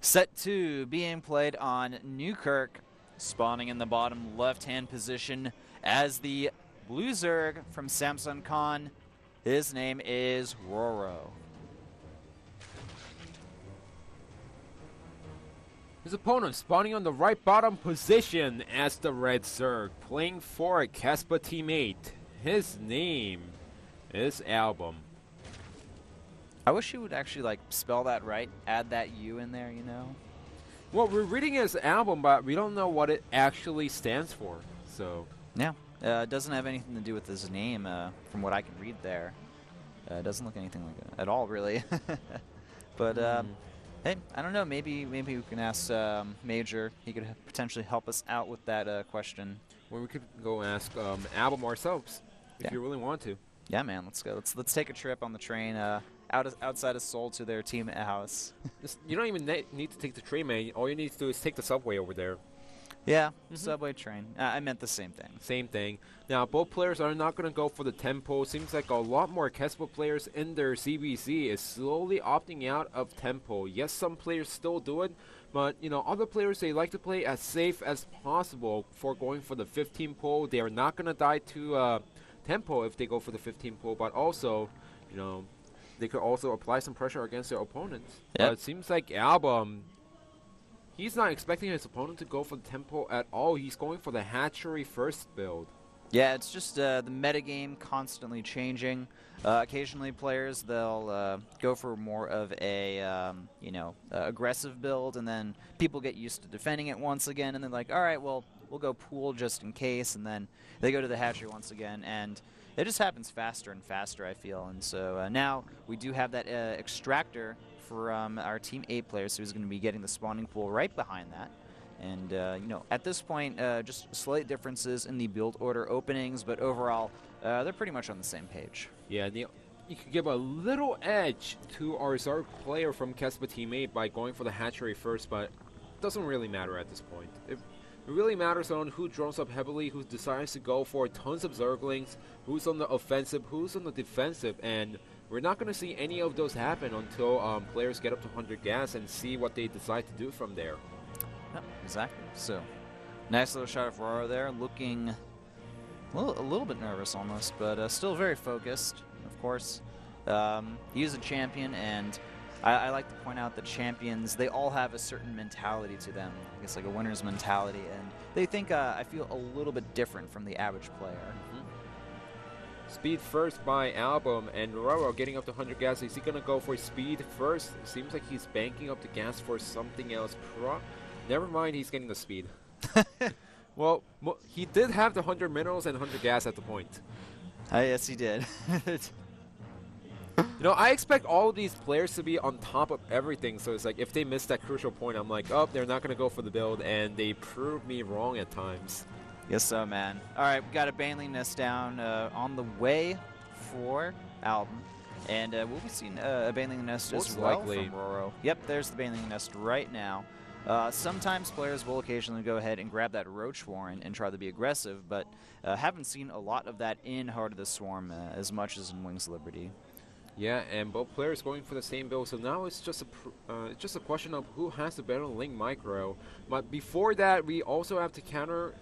Set 2 being played on Newkirk, spawning in the bottom left-hand position as the blue Zerg from Samsung Khan. His name is rOrO. His opponent spawning on the right bottom position as the red Zerg, playing for a Kespa teammate. His name is ALBM. I wish you would actually like spell that right, add that U in there, you know? Well, we're reading it as ALBM, but we don't know what it actually stands for, so... Yeah, it doesn't have anything to do with his name, from what I can read there. It doesn't look anything like it at all, really. But, hey, I don't know, maybe we can ask Major. He could potentially help us out with that question. Well, we could go ask ALBM ourselves, if you really want to. Yeah, man, let's go. Let's take a trip on the train outside of Seoul to their team house. You don't even need to take the train, man. All you need to do is take the subway over there. Yeah, subway train. I meant the same thing. Same thing. Now, both players are not going to go for the tempo. Seems like a lot more Kespa players in their ZvZ is slowly opting out of tempo. Yes, some players still do it, but, you know, other players, they like to play as safe as possible for going for the 15 pull. They are not going to die to tempo if they go for the 15 pull, but also, you know, they could also apply some pressure against their opponents. Yep. It seems like ALBM, he's not expecting his opponent to go for the tempo at all. He's going for the hatchery first build. Yeah, it's just the metagame constantly changing. Occasionally players, they'll go for more of a, aggressive build, and then people get used to defending it once again, and they're like, all right, well, we'll go pool just in case, and then they go to the hatchery once again, and it just happens faster and faster, I feel. And so now we do have that extractor for our Team 8 players, so he's going to be getting the spawning pool right behind that. And, at this point, just slight differences in the build order openings, but overall, they're pretty much on the same page. Yeah, you could give a little edge to our Zerg player from Kespa Team 8 by going for the hatchery first, but it doesn't really matter at this point. It really matters on who drones up heavily, who decides to go for tons of Zerglings, who's on the offensive, who's on the defensive, and we're not going to see any of those happen until players get up to 100 gas and see what they decide to do from there. Yep, exactly. So, nice little shot of rOrO there, looking a little bit nervous almost, but still very focused, of course. He is a champion, and I like to point out that champions, they all have a certain mentality to them, I guess like a winner's mentality, and they think, I feel a little bit different from the average player. Speed first by ALBM, and rOrO getting up to 100 gas. Is he going to go for speed first? Seems like he's banking up the gas for something else. Never mind, he's getting the speed. Well, he did have the 100 minerals and 100 gas at the point. Yes, he did. You know, I expect all of these players to be on top of everything, so it's like if they miss that crucial point, I'm like, oh, they're not going to go for the build, and they prove me wrong at times. Yes, so, man. All right, we got a Baneling Nest down on the way for ALBM, and we'll be seeing a Baneling Nest as well from rOrO. Yep, there's the Baneling Nest right now. Sometimes players will occasionally go ahead and grab that Roach Warren and try to be aggressive, but haven't seen a lot of that in Heart of the Swarm as much as in Wings of Liberty. Yeah, and both players going for the same build, so now it's just a question of who has the better Link Micro. But before that, we also have to counter.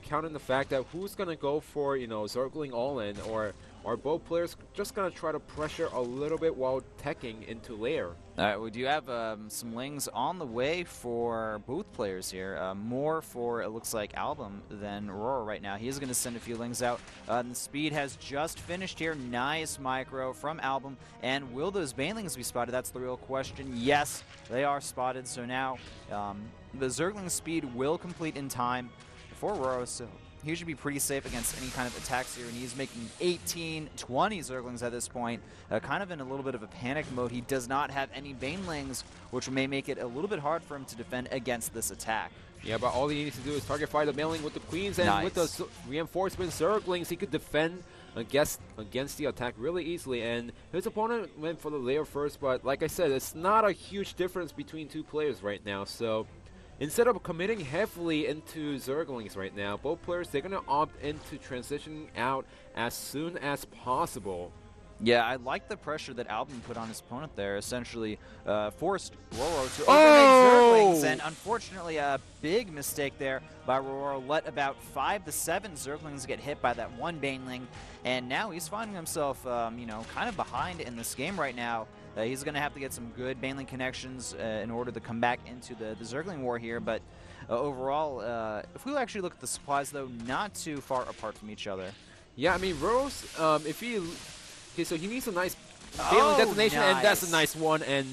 Count in the fact that who's gonna go for, Zergling all-in, or are both players just gonna try to pressure a little bit while teching into lair? All right, we do have some Lings on the way for both players here. More for, it looks like, ALBM than rOrO right now. He is going to send a few Lings out. And the speed has just finished here. Nice micro from ALBM. And will those Banelings be spotted? That's the real question. Yes, they are spotted. So now the Zergling speed will complete in time for rOrO. So he should be pretty safe against any kind of attacks here, and he's making 18, 20 Zerglings at this point, kind of in a little bit of a panic mode. He does not have any Banelings, which may make it a little bit hard for him to defend against this attack. Yeah, but all he needs to do is target fire the Baneling with the Queens, and with the reinforcement Zerglings, he could defend against the attack really easily. And his opponent went for the lair first, but like I said, it's not a huge difference between two players right now, so instead of committing heavily into Zerglings right now, both players, they're going to opt into transitioning out as soon as possible. Yeah, I like the pressure that Album put on his opponent there. Essentially forced rOrO to Oh! overmake Zerglings, and unfortunately a big mistake there by rOrO. Let about 5 to 7 Zerglings get hit by that one Baneling, and now he's finding himself, you know, kind of behind in this game right now. He's going to have to get some good Baneling connections in order to come back into the Zergling war here, but overall, if we actually look at the supplies, though, not too far apart from each other. Yeah, I mean, rOrO's, if he... Okay, so he needs a nice Baneling detonation, nice. and that's a nice one, and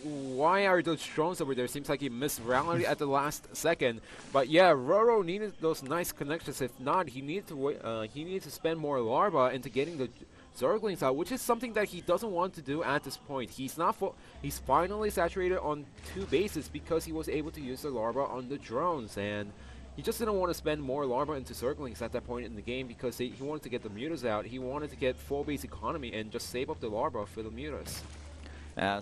why are those drones over there? Seems like he missed roundly at the last second. But yeah, rOrO needed those nice connections. If not, he needed to wait, he needed to spend more larva into getting the Zerglings out, which is something that he doesn't want to do at this point. He's not he's finally saturated on 2 bases because he was able to use the larva on the drones, and he just didn't want to spend more larva into Zerglings at that point in the game because he wanted to get the mutas out. He wanted to get full base economy and just save up the larva for the mutas.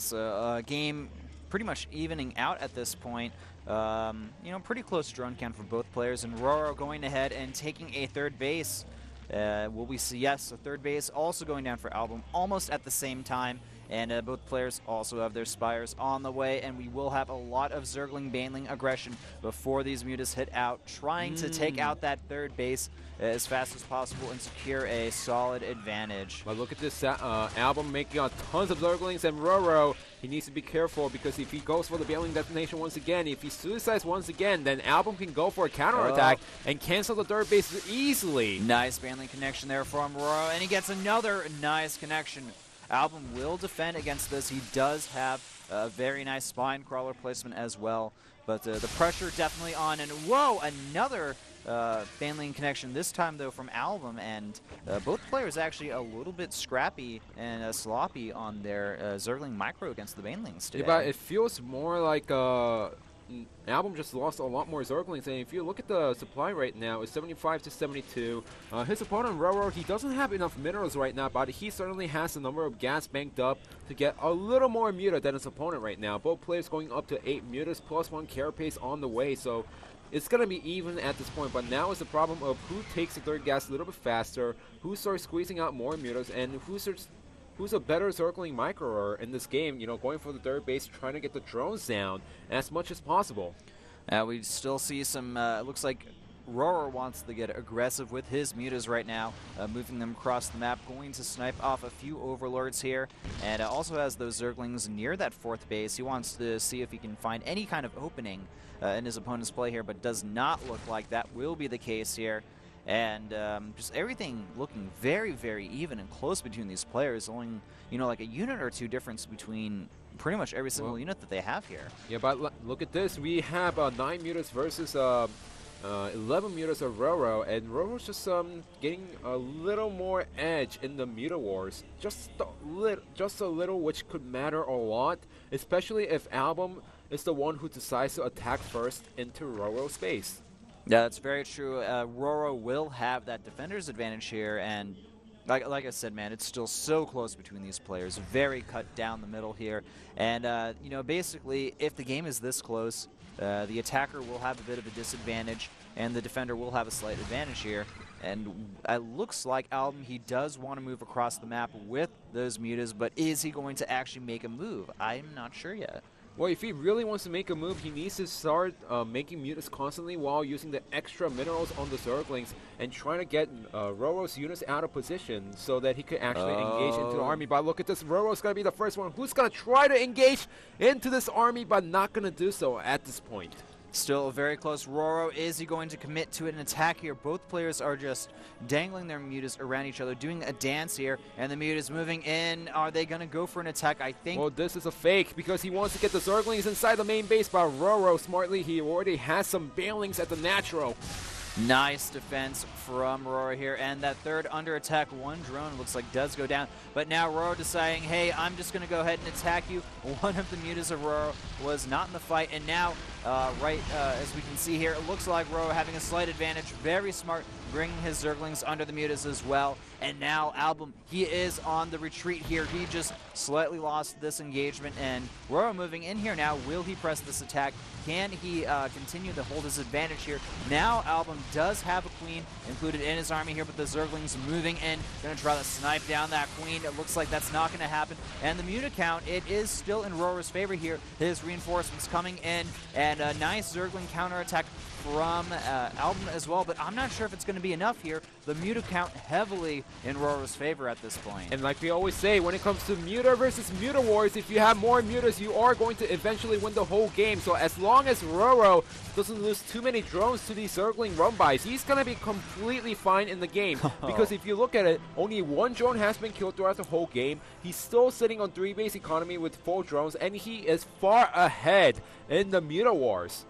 So game pretty much evening out at this point. You know, pretty close drone count for both players, and rOrO going ahead and taking a 3rd base. Will we see? Yes, a 3rd base also going down for Album almost at the same time. And both players also have their Spires on the way, and we will have a lot of Zergling Baneling aggression before these mutas hit out, trying to take out that 3rd base as fast as possible and secure a solid advantage. But look at this Album making tons of Zerglings, and rOrO, he needs to be careful because if he goes for the Baneling detonation once again, if he suicides once again, then Album can go for a counterattack and cancel the 3rd base easily. Nice Baneling connection there from rOrO, and he gets another nice connection. Album will defend against this. He does have a very nice spine crawler placement as well, but the pressure definitely on. And whoa, another Baneling connection, this time though from Album, and both players actually a little bit scrappy and sloppy on their Zergling micro against the Banelings today. Yeah, but it feels more like Album just lost a lot more Zerglings, and if you look at the supply right now, it's 75 to 72. His opponent rOrO, he doesn't have enough minerals right now, but he certainly has a number of gas banked up to get a little more muta than his opponent right now. Both players going up to 8 mutas plus 1 carapace on the way, so it's going to be even at this point. But now is the problem of who takes the 3rd gas a little bit faster, who starts squeezing out more mutas, and who's a better Zergling microer in this game, you know, going for the 3rd base, trying to get the drones down as much as possible. We still see some, it looks like rOrO wants to get aggressive with his mutas right now, moving them across the map, going to snipe off a few overlords here, and also has those Zerglings near that 4th base. He wants to see if he can find any kind of opening in his opponent's play here, but does not look like that will be the case here. And just everything looking very, very even and close between these players. Only, you know, like a unit or 2 difference between pretty much every single unit that they have here. Yeah, but look at this. We have 9 mutas versus 11 mutas of rOrO, and rOrO's just getting a little more edge in the muta wars. Just a little, which could matter a lot, especially if Album is the one who decides to attack first into rOrO's space. Yeah, that's very true. rOrO will have that defender's advantage here, and like I said, man, it's still so close between these players. Very cut down the middle here, and you know, basically, if the game is this close, the attacker will have a bit of a disadvantage, and the defender will have a slight advantage here. And it looks like Album, he does want to move across the map with those mutas, but is he going to actually make a move? I'm not sure yet. Well, if he really wants to make a move, he needs to start making mutas constantly while using the extra minerals on the Zerglings and trying to get rOrO's units out of position so that he could actually engage into the army. But look at this, rOrO's going to be the first one who's going to try to engage into this army, but not going to do so at this point. Still very close. rOrO, is he going to commit to an attack here? Both players are just dangling their mutas around each other, doing a dance here, and the mutas moving in. Are they going to go for an attack? I think... Well, this is a fake because he wants to get the Zerglings inside the main base, but rOrO, smartly, he already has some Banelings at the natural. Nice defense from rOrO here, and that 3rd under attack, 1 drone looks like does go down, but now rOrO deciding, hey, I'm just going to go ahead and attack you. One of the mutas of rOrO was not in the fight, and now As we can see here, it looks like rOrO having a slight advantage. Very smart, bringing his Zerglings under the mutas as well. And now ALBM, he is on the retreat here. He just slightly lost this engagement, and rOrO moving in here now. Will he press this attack? Can he continue to hold his advantage here? Now ALBM does have a queen included in his army here, but the Zerglings moving in, going to try to snipe down that queen. It looks like that's not going to happen. And the muta count, it is still in rOrO's favor here. His reinforcements coming in, and a nice Zergling counterattack from ALBM as well, but I'm not sure if it's going to be enough here. The muta count heavily in rOrO's favor at this point. And like we always say, when it comes to muta versus muta wars, if you have more mutas, you are going to eventually win the whole game. So as long as rOrO doesn't lose too many drones to these Zergling run-bys, he's going to be completely fine in the game. Because if you look at it, only one drone has been killed throughout the whole game. He's still sitting on 3 base economy with 4 drones, and he is far ahead in the muta wars.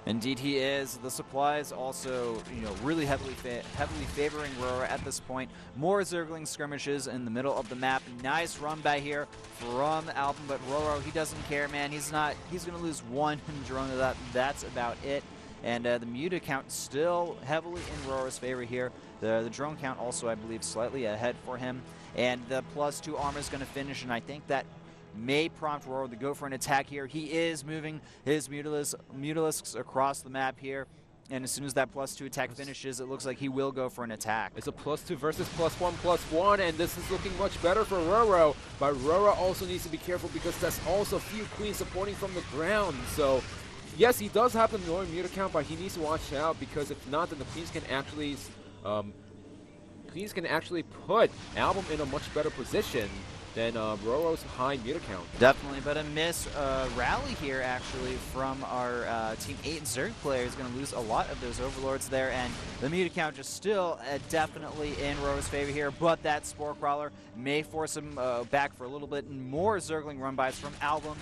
Indeed he is. The supplies also, really heavily favoring rOrO at this point. More Zergling skirmishes in the middle of the map. Nice run by here from ALBM, but rOrO, he doesn't care, man. He's going to lose 1 drone of that. That's about it. And the muta count still heavily in rOrO's favor here. The drone count also, I believe, slightly ahead for him. And the +2 armor is going to finish, and I think that may prompt rOrO to go for an attack here. He is moving his Mutalisks across the map here, and as soon as that +2 attack finishes, it looks like he will go for an attack. It's a +2 versus +1/+1, and this is looking much better for rOrO, but rOrO also needs to be careful because there's also a few queens supporting from the ground. So yes, he does have the lower muta count, but he needs to watch out, because if not, then the queens can actually put ALBM in a much better position than rOrO's high muta count. Definitely, but a miss rally here actually from our Team 8 Zerg player is going to lose a lot of those Overlords there, and the muta count just still definitely in rOrO's favor here, but that Spore Crawler may force him back for a little bit, and more Zergling run-bys from ALBM.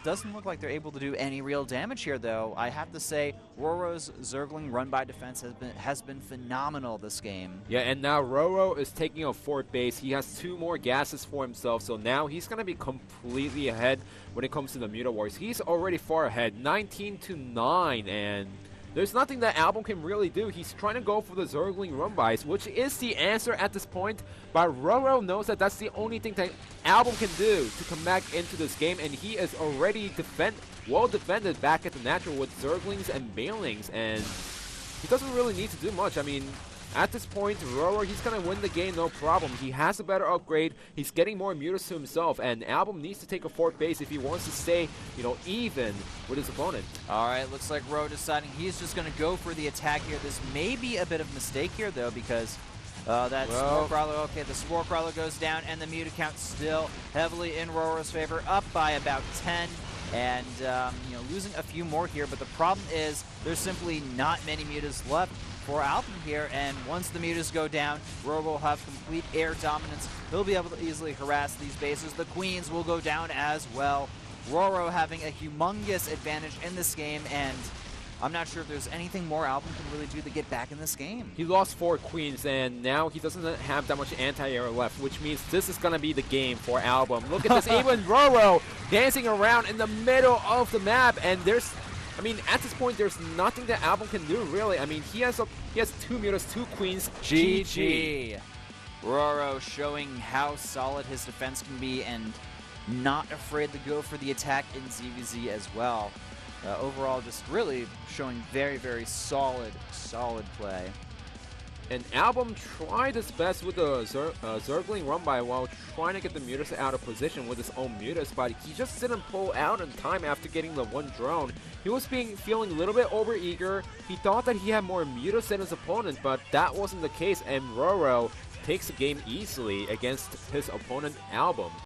Doesn't look like they're able to do any real damage here, though. I have to say, rOrO's Zergling run-by defense has been phenomenal this game. Yeah, and now rOrO is taking a 4th base. He has 2 more gases for himself, so now he's going to be completely ahead when it comes to the muta wars. He's already far ahead, 19-9, and there's nothing that ALBM can really do. He's trying to go for the Zergling run-bys, which is the answer at this point, but rOrO knows that that's the only thing that ALBM can do to come back into this game, and he is already well defended back at the natural with Zerglings and Banelings, and he doesn't really need to do much. I mean, at this point, rOrO, he's going to win the game, no problem. He has a better upgrade. He's getting more mutas to himself, and ALBM needs to take a 4th base if he wants to stay, even with his opponent. All right, looks like rOrO deciding he's just going to go for the attack here. This may be a bit of a mistake here, though, because Spore Crawler, okay, the Spore Crawler goes down, and the muta count still heavily in rOrO's favor, up by about 10. And, losing a few more here, but the problem is there's simply not many mutas left for ALBM here, and once the mutas go down, rOrO will have complete air dominance. He'll be able to easily harass these bases. The queens will go down as well. rOrO having a humongous advantage in this game, and I'm not sure if there's anything more ALBM can really do to get back in this game. He lost 4 queens, and now he doesn't have that much anti-air left, which means this is going to be the game for ALBM. Look at this, even rOrO dancing around in the middle of the map, and at this point, there's nothing that ALBM can do, really. I mean, he has 2 mutas, 2 queens. GG. rOrO showing how solid his defense can be, and not afraid to go for the attack in ZvZ as well. Overall, just really showing very, very solid play. And ALBM tried his best with the Zergling run-by while trying to get the mutas out of position with his own mutas, but he just didn't pull out in time after getting the 1 drone. He was feeling a little bit overeager. He thought that he had more mutas than his opponent, but that wasn't the case, and rOrO takes the game easily against his opponent ALBM.